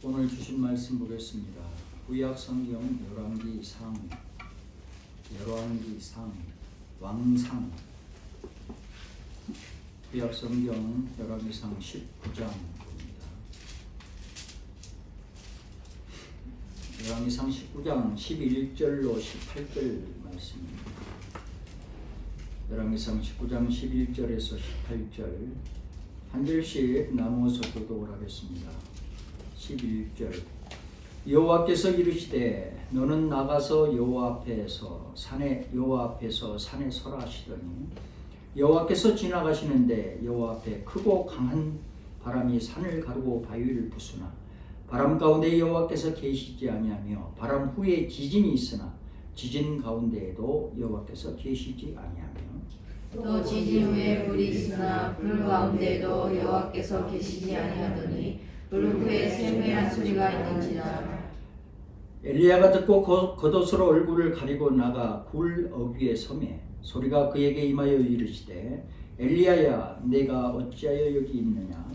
오늘 주신 말씀 보겠습니다. 구약 성경 열왕기상 왕상. 구약 성경 열왕기상 19장입니다. 열왕기상 19장 11절로 18절 말씀입니다. 열왕기상 19장 11절에서 18절 한 절씩 나누어서 교독을 하겠습니다. 11절 여호와께서 이르시되 너는 나가서 여호와 앞에서 산에 서라 하시더니 여호와께서 지나가시는데 여호와 앞에 크고 강한 바람이 산을 가르고 바위를 부수나 바람 가운데 여호와께서 계시지 아니하며 바람 후에 지진이 있으나 지진 가운데에도 여호와께서 계시지 아니하며 또 지진 후에 불이 있으나 불 가운데에도 여호와께서 계시지 아니하더니 불 후에 샘매한 소리가 있는지라. 엘리야가 듣고 겉옷으로 얼굴을 가리고 나가 굴 어귀에 서매 소리가 그에게 임하여 이르시되 엘리야야 내가 어찌하여 여기 있느냐.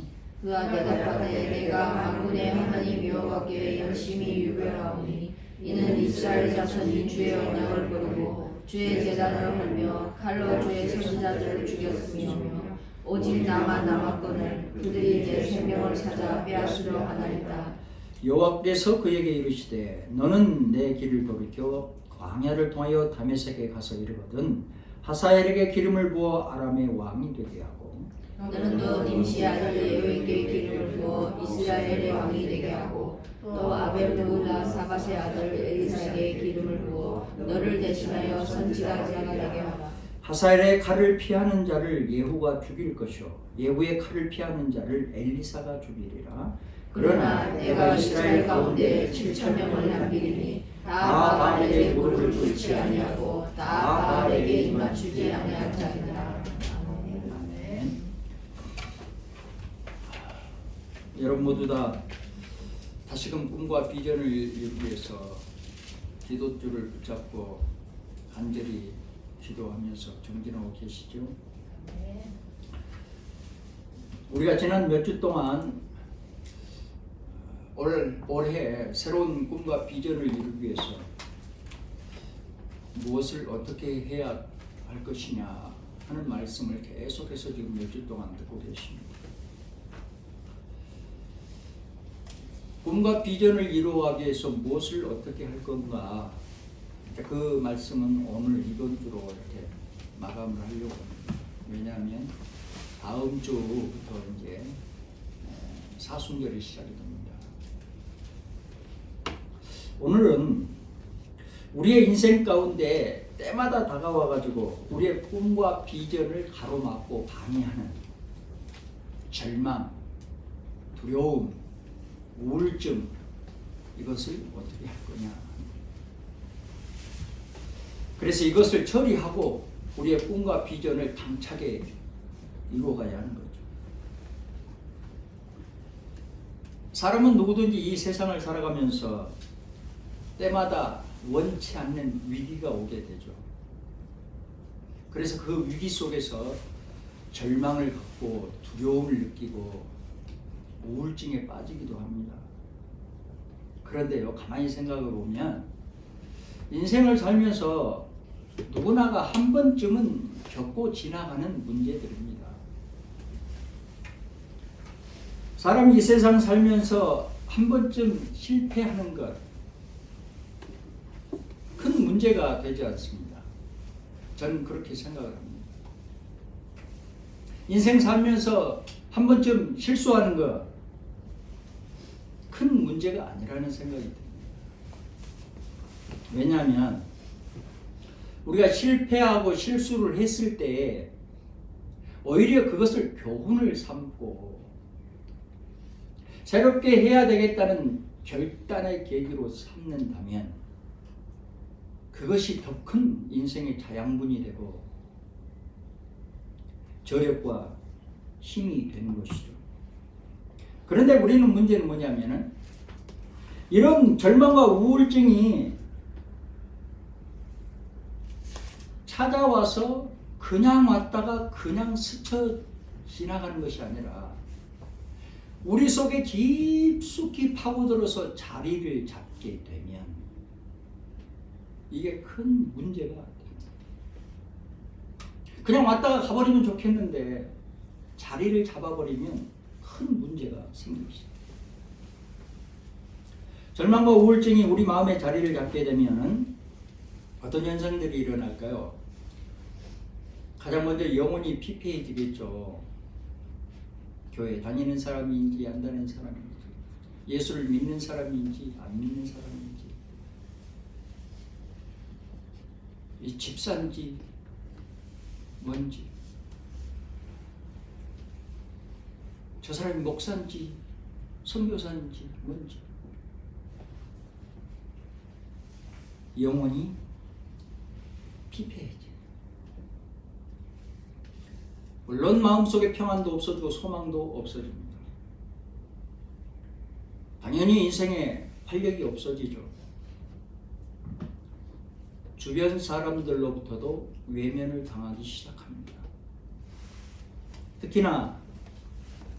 그가 대답하되 내가 만군의 하나님 여호와께 열심히 유별하오니 이는 이스라엘 자손이 주의 언약을 버리고 주의 제단을 헐며 칼로 주의 선지자들을 죽였으며 오직 나만 남았거늘 그들이 내 생명을 찾아 빼앗으려 하나이다. 여호와께서 그에게 이르시되 너는 내 길을 돌이켜 광야를 통하여 다메섹에 가서 이르거든 하사엘에게 기름을 부어 아람의 왕이 되게 하고 너는 또 nim시 아들 예후에게 기름을 부어 이스라엘의 왕이 되게 하고 또 아벨르라 사밧의 아들 엘리사에게 기름을 부어 너를 대신하여 선지자가 되게 하라. 하사엘의 칼을 피하는 자를 예후가 죽일 것이요 예후의 칼을 피하는 자를 엘리사가 죽이리라. 그러나 내가 이스라엘 가운데 7,000명을 남기리니 다 바알에게 무릎을 꿇지 아니하고 다 바알에게 입맞추지 아니할 자니라. 아멘. 여러분 모두 다 다시금 꿈과 비전을 이루기 위해서 기도줄을 붙잡고 간절히 기도하면서 정진하고 계시죠? 우리가 지난 몇 주 동안 올해 새로운 꿈과 비전을 이루기 위해서 무엇을 어떻게 해야 할 것이냐 하는 말씀을 계속해서 지금 몇 주 동안 듣고 계십니다. 꿈과 비전을 이루어가기 위해서 무엇을 어떻게 할 건가, 그 말씀은 오늘 이번 주로 이렇게 마감을 하려고 합니다. 왜냐하면 다음 주부터 이제 사순절이 시작이 됩니다. 오늘은 우리의 인생 가운데 때마다 다가와가지고 우리의 꿈과 비전을 가로막고 방해하는 절망, 두려움, 우울증, 이것을 어떻게 할 거냐. 그래서 이것을 처리하고 우리의 꿈과 비전을 당차게 이루어가야 하는 거죠. 사람은 누구든지 이 세상을 살아가면서 때마다 원치 않는 위기가 오게 되죠. 그래서 그 위기 속에서 절망을 갖고 두려움을 느끼고 우울증에 빠지기도 합니다. 그런데요, 가만히 생각해 보면 인생을 살면서 누구나가 한 번쯤은 겪고 지나가는 문제들입니다. 사람이 이 세상 살면서 한 번쯤 실패하는 것 큰 문제가 되지 않습니다. 저는 그렇게 생각을 합니다. 인생 살면서 한 번쯤 실수하는 것 큰 문제가 아니라는 생각이 듭니다. 왜냐하면 우리가 실패하고 실수를 했을 때 오히려 그것을 교훈을 삼고 새롭게 해야 되겠다는 결단의 계기로 삼는다면 그것이 더 큰 인생의 자양분이 되고 저력과 힘이 되는 것이죠. 그런데 우리는 문제는 뭐냐면은 이런 절망과 우울증이 찾아와서 그냥 왔다가 그냥 스쳐 지나가는 것이 아니라 우리 속에 깊숙이 파고들어서 자리를 잡게 되면 이게 큰 문제가 됩니다. 그냥 왔다가 가버리면 좋겠는데 자리를 잡아버리면 큰 문제가 생깁니다. 절망과 우울증이 우리 마음에 자리를 잡게 되면 어떤 현상들이 일어날까요? 가장 먼저 영혼이 피폐해지겠죠. 교회 다니는 사람인지 안 다니는 사람인지, 예수를 믿는 사람인지 안 믿는 사람인지, 이 집사인지 뭔지, 저 사람이 목사인지 선교사인지 뭔지, 영혼이 피폐해져. 물론 마음속에 평안도 없어지고 소망도 없어집니다. 당연히 인생에 활력이 없어지죠. 주변 사람들로부터도 외면을 당하기 시작합니다. 특히나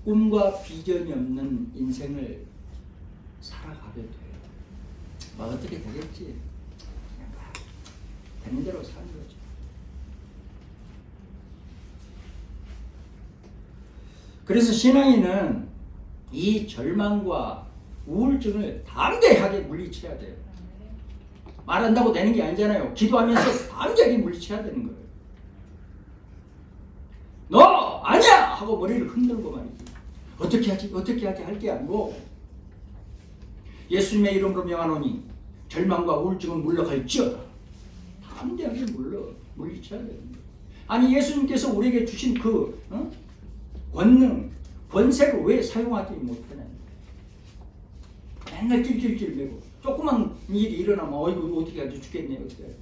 꿈과 비전이 없는 인생을 살아가게 돼요. 어떻게 되겠지? 그냥 되는 대로 사는 거죠. 그래서 신앙인은 이 절망과 우울증을 담대하게 물리쳐야 돼요. 말한다고 되는 게 아니잖아요. 기도하면서 담대하게 물리쳐야 되는 거예요. 너 아니야! 하고 머리를 흔들고 말이지. 어떻게 하지? 어떻게 하지? 할 게 아니고 예수님의 이름으로 명하노니 절망과 우울증은 물러갈지어다. 담대하게 물리쳐야 되는 거예요. 아니 예수님께서 우리에게 주신 그 권능, 권세를 왜 사용하지 못하냐. 맨날 낄낄낄 매고 조그만 일이 일어나면 어이구 어떻게 하지 죽겠네 어떻게 하지.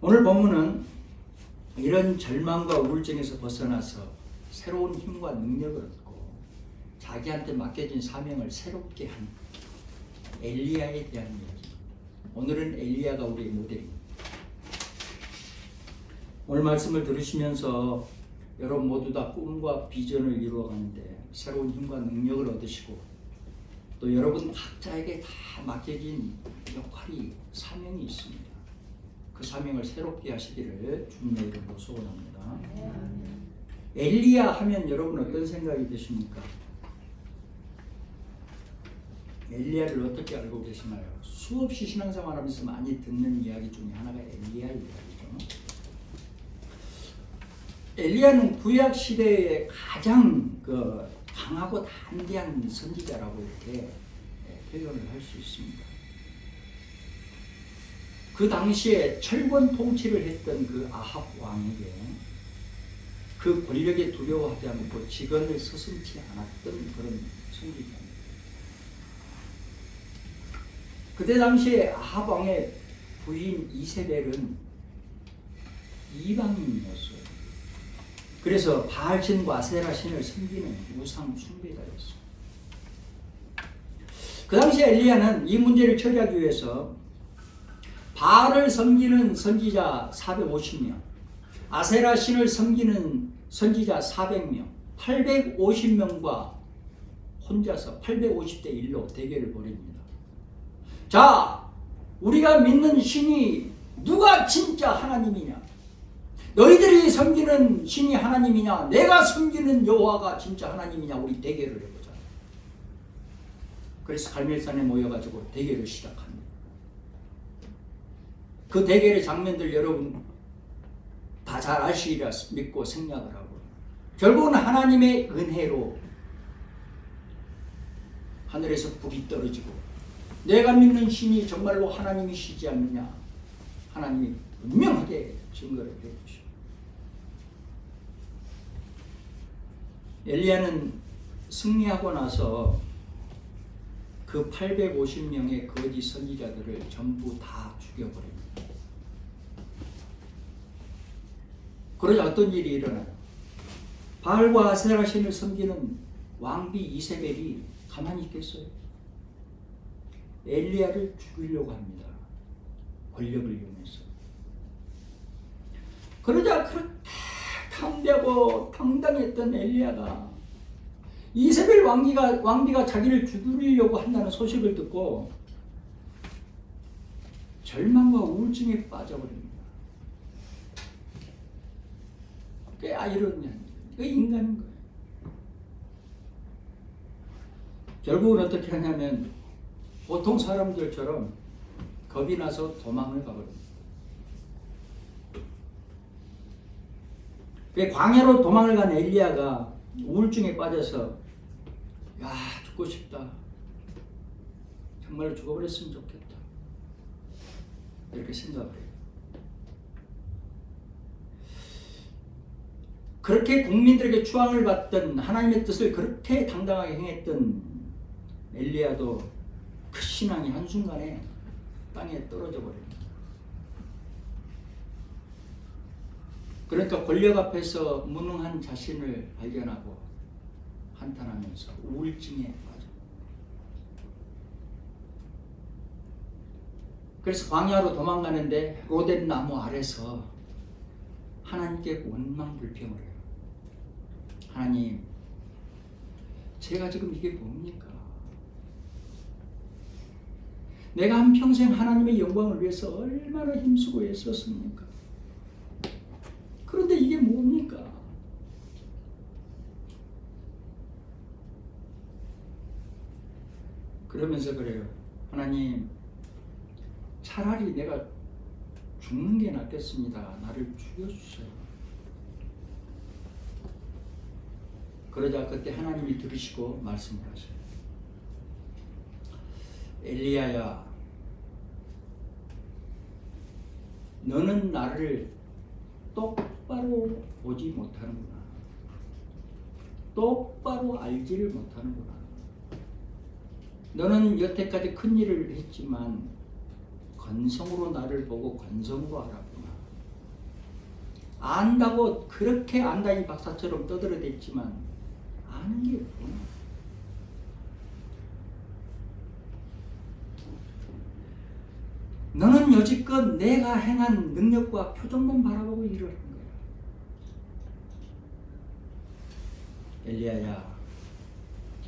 오늘 본문은 이런 절망과 우울증에서 벗어나서 새로운 힘과 능력을 얻고 자기한테 맡겨진 사명을 새롭게 한 엘리야에 대한 이야기. 오늘은 엘리야가 우리의 모델입니다. 오늘 말씀을 들으시면서 여러분 모두 다 꿈과 비전을 이루어가는데 새로운 힘과 능력을 얻으시고 또 여러분 각자에게 다 맡겨진 역할이 사명이 있습니다. 그 사명을 새롭게 하시기를 주님의 이름으로 소원합니다. 엘리야 하면 여러분 어떤 생각이 드십니까? 엘리야를 어떻게 알고 계시나요? 수없이 신앙생활하면서 많이 듣는 이야기 중에 하나가 엘리야 이야기죠. 엘리야는 구약 시대의 가장 강하고 담대한 선지자라고 이렇게 표현을 할 수 있습니다. 그 당시에 철권 통치를 했던 그 아합 왕에게 그 권력에 두려워하지 않고 직언을 서슴지 않았던 그런 선지자입니다. 그때 당시에 아합 왕의 부인 이세벨은 이방인이었어요. 그래서 바알신과 아세라 신을 섬기는 우상 숭배자였어요. 그 당시 엘리야는 이 문제를 처리하기 위해서 바알을 섬기는 선지자 450명, 아세라 신을 섬기는 선지자 400명, 850명과 혼자서 850대 1로 대결을 벌입니다. 자, 우리가 믿는 신이 누가 진짜 하나님이냐? 너희들이 섬기는 신이 하나님이냐? 내가 섬기는 여호와가 진짜 하나님이냐? 우리 대결을 해보자. 그래서 갈멜산에 모여가지고 대결을 시작합니다. 그 대결의 장면들 여러분 다 잘 아시리라 믿고 생략을 하고 결국은 하나님의 은혜로 하늘에서 불이 떨어지고 내가 믿는 신이 정말로 하나님이시지 않느냐? 하나님이 분명하게 증거를 해주시오. 엘리야는 승리하고 나서 그 850명의 거짓 선지자들을 전부 다 죽여버립니다. 그러자 어떤 일이 일어나요? 바알과 아세라 신을 섬기는 왕비 이세벨이 가만히 있겠어요? 엘리야를 죽이려고 합니다. 권력을 이용해서. 그러자 그렇게 참되고 당당했던 엘리야가 이세벨 왕비가 자기를 죽이려고 한다는 소식을 듣고 절망과 우울증에 빠져버립니다. 그게 아이러니한 그 인간인 거예요. 결국은 어떻게 하냐면 보통 사람들처럼 겁이 나서 도망을 가버립니다. 광야로 도망을 간 엘리야가 우울증에 빠져서 야 죽고 싶다. 정말로 죽어버렸으면 좋겠다. 이렇게 생각을 해요. 그렇게 국민들에게 추앙을 받던 하나님의 뜻을 그렇게 당당하게 행했던 엘리야도 그 신앙이 한순간에 땅에 떨어져 버립니다. 그러니까 권력 앞에서 무능한 자신을 발견하고 한탄하면서 우울증에 빠져. 그래서 광야로 도망가는데 로뎀 나무 아래서 하나님께 원망불평을 해요. 하나님, 제가 지금 이게 뭡니까? 내가 한평생 하나님의 영광을 위해서 얼마나 힘쓰고 애썼습니까? 그런데 이게 뭡니까? 그러면서 그래요. 하나님, 차라리 내가 죽는 게 낫겠습니다. 나를 죽여주세요. 그러자 그때 하나님이 들으시고 말씀을 하셔요. 엘리야야, 너는 나를 똑바로 보지 못하는구나. 똑바로 알지를 못하는구나. 너는 여태까지 큰 일을 했지만 건성으로 나를 보고 건성으로 알았구나. 안다고 그렇게 안다니 박사처럼 떠들어댔지만 아는 게 없구나. 너는 여지껏 내가 행한 능력과 표정만 바라보고 일을 한 거야. 엘리야야,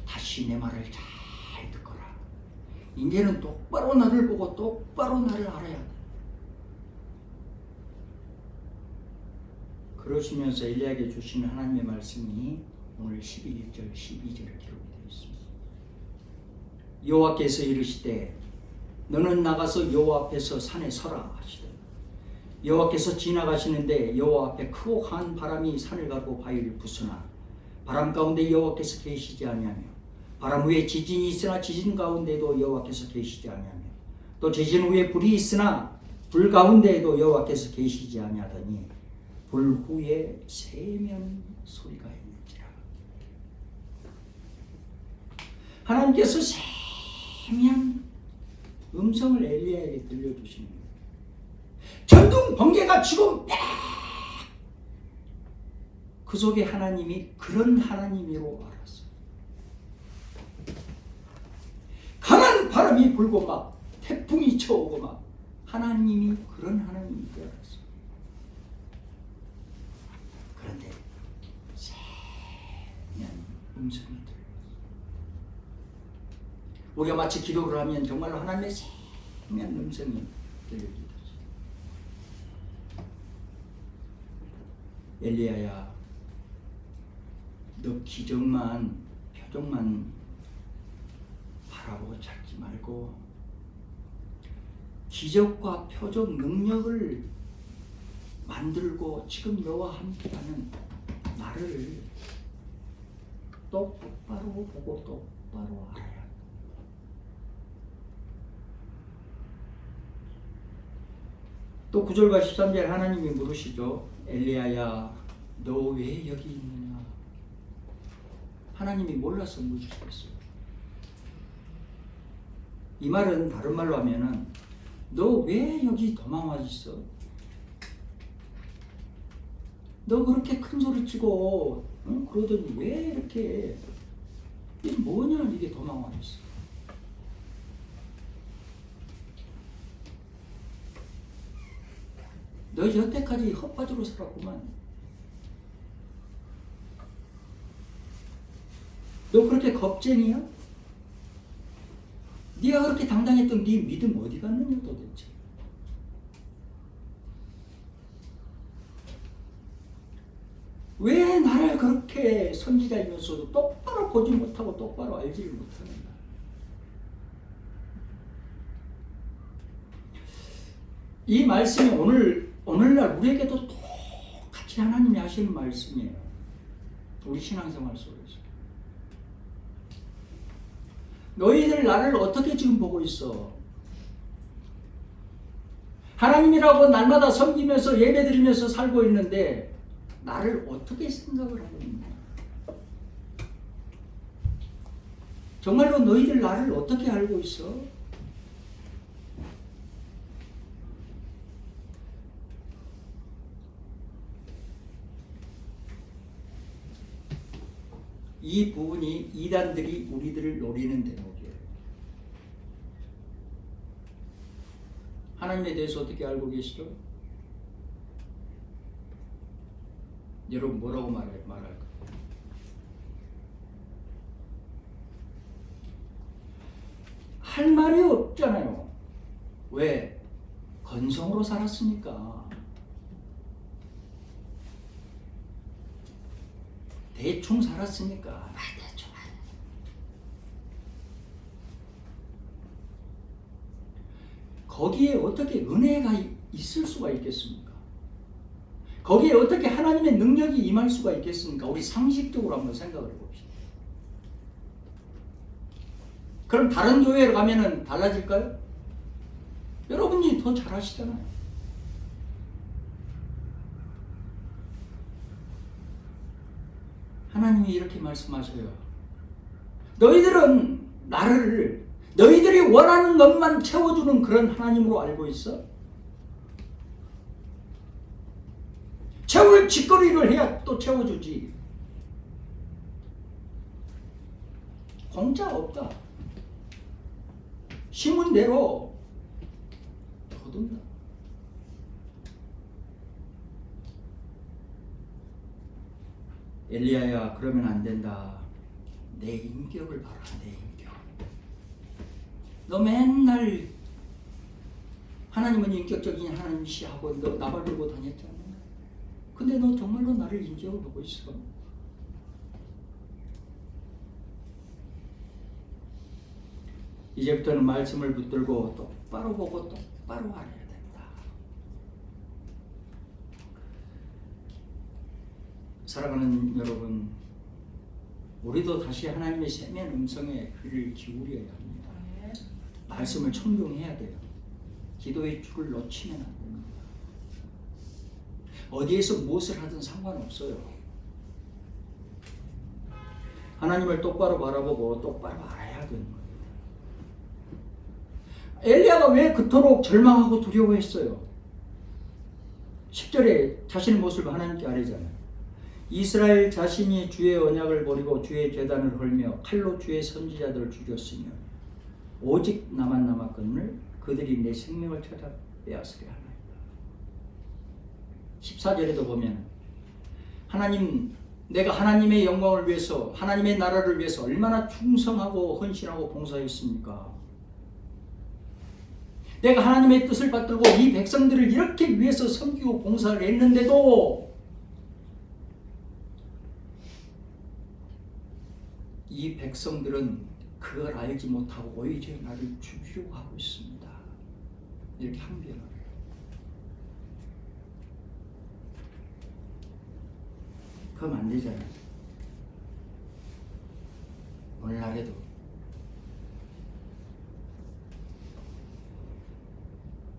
다시 내 말을 잘 듣거라. 이제는 똑바로 나를 보고 똑바로 나를 알아야 돼. 그러시면서 엘리야에게 주시는 하나님의 말씀이 오늘 11절, 12절에 기록이 되어 있습니다. 여호와께서 이르시되 너는 나가서 여호와 앞에서 산에 서라 하시되 여호와께서 지나가시는데 여호와 앞에 크고 강한 바람이 산을 가르고 바위를 부수나 바람 가운데 여호와께서 계시지 아니하며 바람 후에 지진이 있으나 지진 가운데도 여호와께서 계시지 아니하며 또 지진 후에 불이 있으나 불 가운데에도 여호와께서 계시지 아니하더니 불 후에 세면 소리가 있는지라. 하나님께서 세미한 음성을 엘리야에게 들려주시는 거예요. 전등 번개가 지금 그 속에 하나님이 그런 하나님이로 알았어요. 강한 바람이 불고 막 태풍이 쳐오고 막 하나님이 그런 하나님인 줄 알았어요. 그런데 세미한 음성이 들려요. 우리가 마치 기도를 하면 정말로 하나님의 세미한 음성이 들려지듯이. 엘리야야, 너 기적만 표정만 바라보고 찾지 말고 기적과 표적 능력을 만들고 지금 너와 함께하는 나를 똑바로 보고 똑바로 알아야. 또 9절과 13절 하나님이 물으시죠. 엘리야야, 너 왜 여기 있느냐? 하나님이 몰라서 물으셨어요. 이 말은 다른 말로 하면은 너 왜 여기 도망와 있어? 너 그렇게 큰 소리 치고 그러더니 왜 이렇게 이게 뭐냐 이게 도망와 있어? 너 여태까지 헛바지로 살았구만. 너 그렇게 겁쟁이야? 네가 그렇게 당당했던 네 믿음 어디 갔느냐 도대체. 왜 나를 그렇게 선지자이면서도 똑바로 보지 못하고 똑바로 알지를 못하는가. 이 말씀이 오늘날 우리에게도 똑같이 하나님이 하시는 말씀이에요. 우리 신앙생활 속에서. 너희들 나를 어떻게 지금 보고 있어? 하나님이라고 날마다 섬기면서 예배드리면서 살고 있는데 나를 어떻게 생각을 하고 있냐? 정말로 너희들 나를 어떻게 알고 있어? 이 부분이 이단들이 우리들을 노리는 대목이에요. 하나님에 대해서 어떻게 알고 계시죠? 여러분 뭐라고 말할까? 할 말이 없잖아요. 왜? 건성으로 살았으니까. 대충 살았으니까. 대충. 거기에 어떻게 은혜가 있을 수가 있겠습니까? 거기에 어떻게 하나님의 능력이 임할 수가 있겠습니까? 우리 상식적으로 한번 생각을 해봅시다. 그럼 다른 교회에 가면은 달라질까요? 여러분이 더 잘하시잖아요. 하나님이 이렇게 말씀하셔요. 너희들은 나를 너희들이 원하는 것만 채워주는 그런 하나님으로 알고 있어? 채울 짓거리를 해야 또 채워주지. 공짜 없다. 심은 대로 거둔다. 엘리야야, 그러면 안 된다. 내 인격을 봐라. 내 인격. 너 맨날 하나님은 인격적인 하나님이시하고 너 나발 들고 다녔잖아. 근데 너 정말로 나를 인격을 보고 있어? 이제부터는 말씀을 붙들고 똑바로 보고 똑바로 알아야 된다. 사랑하는 여러분, 우리도 다시 하나님의 세미한 음성에 귀를 기울여야 합니다. 말씀을 청종해야 돼요. 기도의 줄을 놓치면 안 됩니다. 어디에서 무엇을 하든 상관없어요. 하나님을 똑바로 바라보고 똑바로 알아야 되는 겁니다. 엘리야가 왜 그토록 절망하고 두려워했어요? 10절에 자신의 모습을 하나님께 아뢰잖아요. 이스라엘 자신이 주의 언약을 버리고 주의 제단을 헐며 칼로 주의 선지자들을 죽였으며 오직 나만 남았거늘 그들이 내 생명을 찾아 빼앗으려 하나이다. 14절에도 보면 하나님, 내가 하나님의 영광을 위해서 하나님의 나라를 위해서 얼마나 충성하고 헌신하고 봉사했습니까? 내가 하나님의 뜻을 받들고 이 백성들을 이렇게 위해서 섬기고 봉사를 했는데도 이 백성들은 그걸 알지 못하고 오히려 나를 죽이려고 하고 있습니다. 이렇게 항변을 해요. 그럼 안 되잖아요. 오늘날에도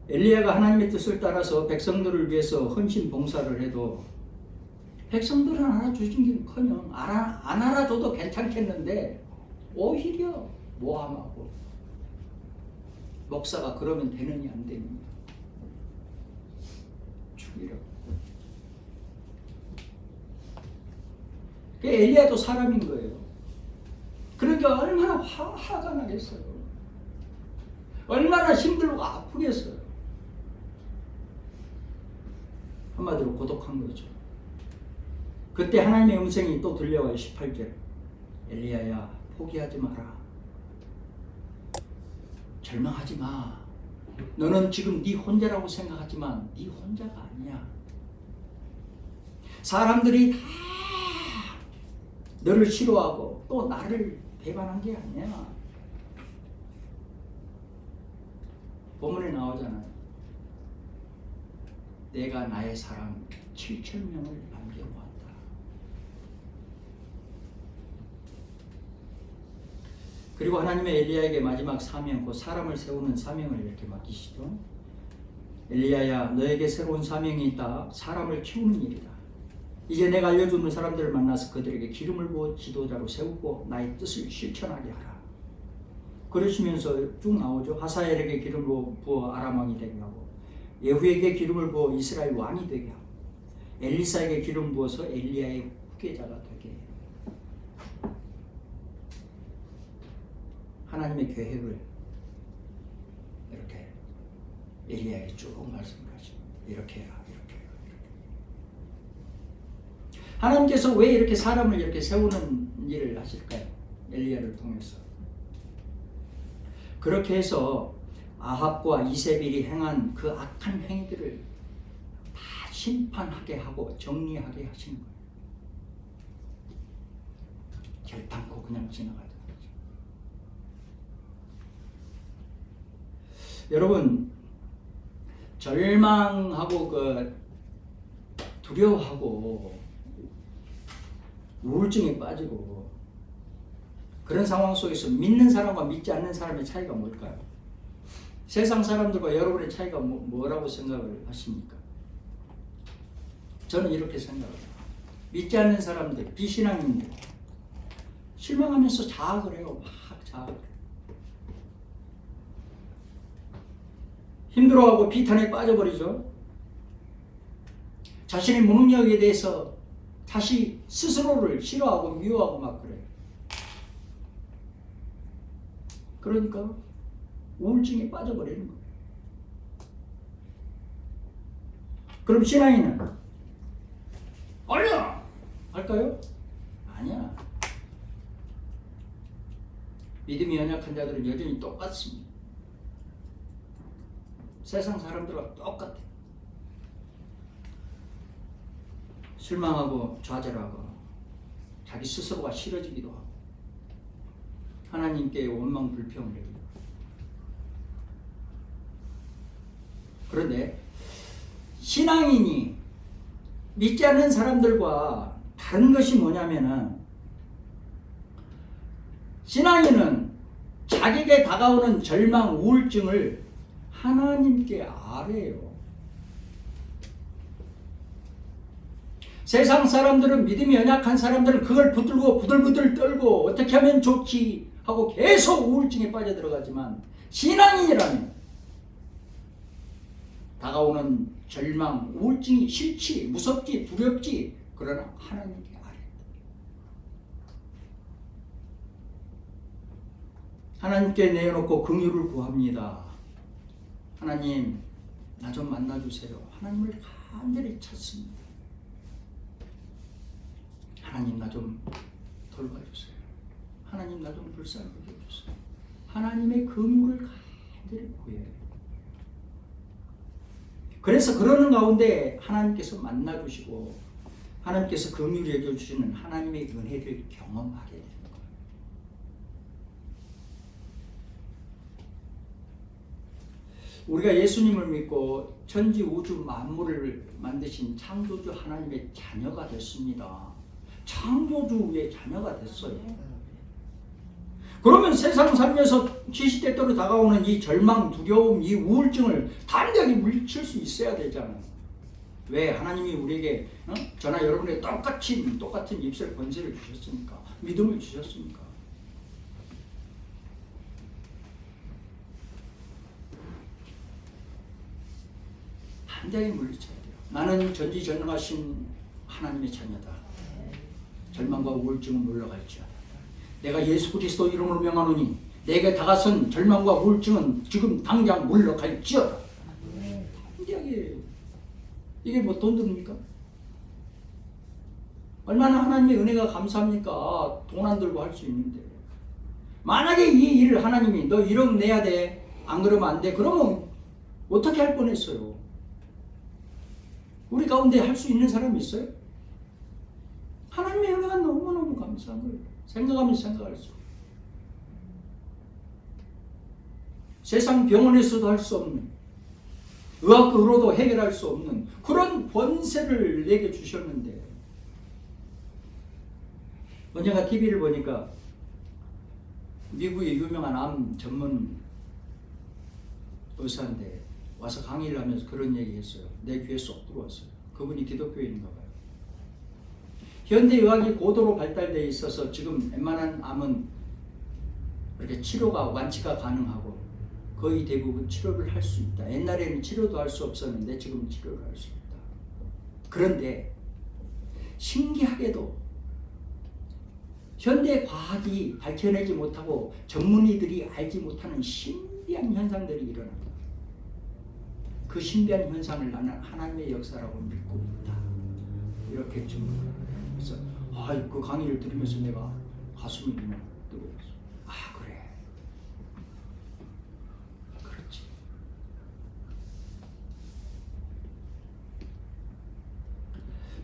엘리야가 하나님의 뜻을 따라서 백성들을 위해서 헌신 봉사를 해도 백성들은 알아주긴커녕 안 알아줘도 괜찮겠는데 오히려 모함하고 목사가 그러면 되느냐 안 되느냐 죽이려고. 엘리야도 사람인 거예요. 그러니까 얼마나 화가 나겠어요. 얼마나 힘들고 아프겠어요. 한마디로 고독한 거죠. 그때 하나님의 음성이 또 들려와요. 18절. 엘리야야, 포기하지 마라. 절망하지 마. 너는 지금 네 혼자라고 생각하지만 네 혼자가 아니야. 사람들이 다 너를 싫어하고 또 나를 배반한 게 아니야. 본문에 나오잖아요. 내가 나의 사람 7,000명을 남겨놓았다. 그리고 하나님의 엘리야에게 마지막 사명, 그 사람을 세우는 사명을 이렇게 맡기시죠. 엘리야야, 너에게 새로운 사명이 있다. 사람을 키우는 일이다. 이제 내가 알려주는 사람들을 만나서 그들에게 기름을 부어 지도자로 세우고 나의 뜻을 실천하게 하라. 그러시면서 쭉 나오죠. 하사엘에게 기름을 부어 아람 왕이 되게 하고, 예후에게 기름을 부어 이스라엘 왕이 되게 하고, 엘리사에게 기름 부어서 엘리야의 후계자가 되게 해요. 하나님의 계획을 이렇게 엘리야에게 쭉 말씀을 하십니다. 이렇게 해라, 이렇게 해라, 이렇게. 하나님께서 왜 이렇게 사람을 이렇게 세우는 일을 하실까요? 엘리야를 통해서. 그렇게 해서 아합과 이세벨이 행한 그 악한 행위들을 다 심판하게 하고 정리하게 하시는 거예요. 결단코 그냥 지나가지 않죠. 여러분, 절망하고 두려워하고 우울증에 빠지고 그런 상황 속에서 믿는 사람과 믿지 않는 사람의 차이가 뭘까요? 세상 사람들과 여러분의 차이가 뭐라고 생각을 하십니까? 저는 이렇게 생각합니다. 믿지 않는 사람들, 비신앙인들 실망하면서 자학을 해요. 막 자학을 해요. 힘들어하고 비탄에 빠져버리죠. 자신의 무능력에 대해서 다시 스스로를 싫어하고 미워하고 막 그래요. 그러니까 우울증에 빠져버리는 거예요. 그럼 신앙인은 얼려! 할까요? 아니야. 믿음이 연약한 자들은 여전히 똑같습니다. 세상 사람들과 똑같아. 실망하고 좌절하고 자기 스스로가 싫어지기도 하고 하나님께 원망 불평을 해요. 그런데 신앙인이 믿지 않는 사람들과 다른 것이 뭐냐면은 신앙인은 자기에게 다가오는 절망, 우울증을 하나님께 아뢰요. 세상 사람들은 믿음이 연약한 사람들은 그걸 붙들고 부들부들 떨고 어떻게 하면 좋지 하고 계속 우울증에 빠져들어가지만 신앙인이라면 다가오는 절망, 우울증이 싫지, 무섭지, 두렵지, 그러나 하나님께 아뢰. 하나님께 내어놓고 긍휼을 구합니다. 하나님, 나 좀 만나주세요. 하나님을 간절히 찾습니다. 하나님, 나 좀 돌봐주세요. 하나님, 나 좀 불쌍히 여겨주세요. 하나님의 긍휼을 간절히 구해요. 그래서 그러는 가운데 하나님께서 만나주시고 하나님께서 긍휼히 여겨주시는 하나님의 은혜를 경험하게 되는 거예요. 우리가 예수님을 믿고 천지 우주 만물을 만드신 창조주 하나님의 자녀가 됐습니다. 창조주의 자녀가 됐어요. 그러면 세상 살면서 시시때때로 다가오는 이 절망, 두려움, 이 우울증을 담대하게 물리칠 수 있어야 되잖아요. 왜? 하나님이 우리에게 저나 여러분에게 똑같은 입술 권세를 주셨습니까? 믿음을 주셨습니까? 담대하게 물리쳐야 돼요. 나는 전지전능하신 하나님의 자녀다. 절망과 우울증은 물러갈지어다. 내가 예수 그리스도 이름으로 명하노니 내게 다가선 절망과 우울증은 지금 당장 물러갈지어다. 담대하게. 이게 뭐 돈 듭니까? 얼마나 하나님의 은혜가 감사합니까? 돈 안 들고 할 수 있는데. 만약에 이 일을 하나님이 너 1억 내야 돼. 안 그러면 안 돼. 그러면 어떻게 할 뻔했어요? 우리 가운데 할 수 있는 사람이 있어요? 하나님의 은혜가 너무너무 감사한 거예요. 생각하면 생각할수록. 세상 병원에서도 할 수 없는, 의학으로도 해결할 수 없는 그런 권세를 내게 주셨는데, 언젠가 TV를 보니까 미국의 유명한 암 전문 의사인데 와서 강의를 하면서 그런 얘기 했어요. 내 귀에 쏙 들어왔어요. 그분이 기독교인인가 봐요. 현대의학이 고도로 발달되어 있어서 지금 웬만한 암은 이렇게 치료가 완치가 가능하고 거의 대부분 치료를 할 수 있다. 옛날에는 치료도 할 수 없었는데 지금 치료를 할 수 있다. 그런데 신기하게도 현대 과학이 밝혀내지 못하고 전문의들이 알지 못하는 신비한 현상들이 일어난다. 그 신비한 현상을 나는 하나님의 역사라고 믿고 있다. 이렇게 좀 그래서 그 강의를 들으면서 내가 가슴이 그냥 뜨거웠어. 아 그래. 그렇지.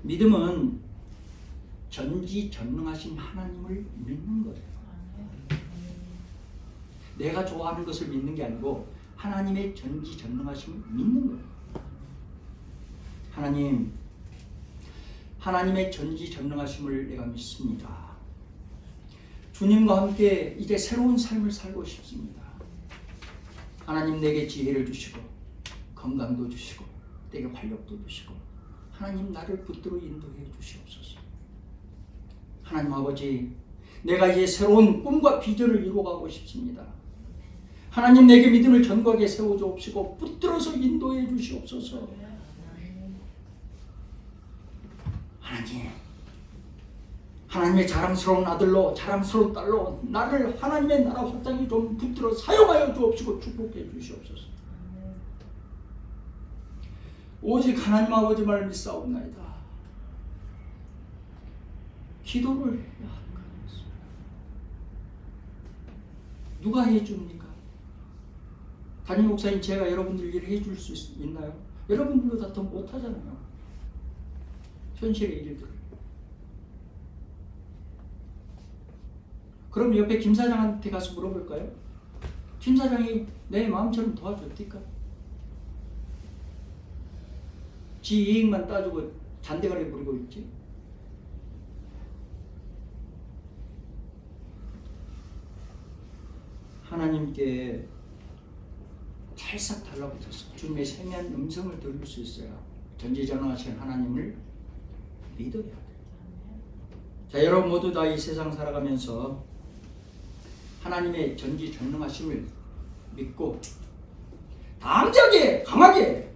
믿음은 전지전능하신 하나님을 믿는 거예요. 내가 좋아하는 것을 믿는 게 아니고 하나님의 전지전능하심을 믿는 거예요. 하나님의 전지전능하심을 내가 믿습니다. 주님과 함께 이제 새로운 삶을 살고 싶습니다. 하나님 내게 지혜를 주시고 건강도 주시고 내게 활력도 주시고 하나님 나를 붙들어 인도해 주시옵소서. 하나님 아버지, 내가 이제 새로운 꿈과 비전을 이루어가고 싶습니다. 하나님 내게 믿음을 견고하게 세워주옵시고 붙들어서 인도해 주시옵소서. 하나님의 자랑스러운 아들로 자랑스러운 딸로 나를 하나님의 나라 확장에 좀 붙들어 사용하여 주옵시고 축복해 주시옵소서. 오직 하나님 아버지만을 믿사옵나이다. 기도를 해야 합니다. 누가 해줍니까? 담임 목사님 제가 여러분들 일을 해줄 수 있나요? 여러분들도 다 더 못하잖아요. 현실의 일들. 그럼 옆에 김 사장한테 가서 물어볼까요? 김 사장이 내 마음처럼 도와줬을까? 지 이익만 따지고 잔대가리 부리고 있지. 하나님께 찰싹 달라붙어서 주님의 세미한 음성을 들을 수 있어야 전지전능하신 하나님을 믿어야 돼요. 자, 여러분 모두 다 이 세상 살아가면서 하나님의 전지전능하심을 믿고 담대하게 강하게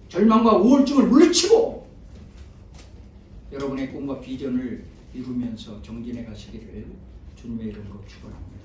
절망과 우울증을 물리치고 여러분의 꿈과 비전을 이루면서 정진해 가시기를 주님의 이름으로 축원합니다.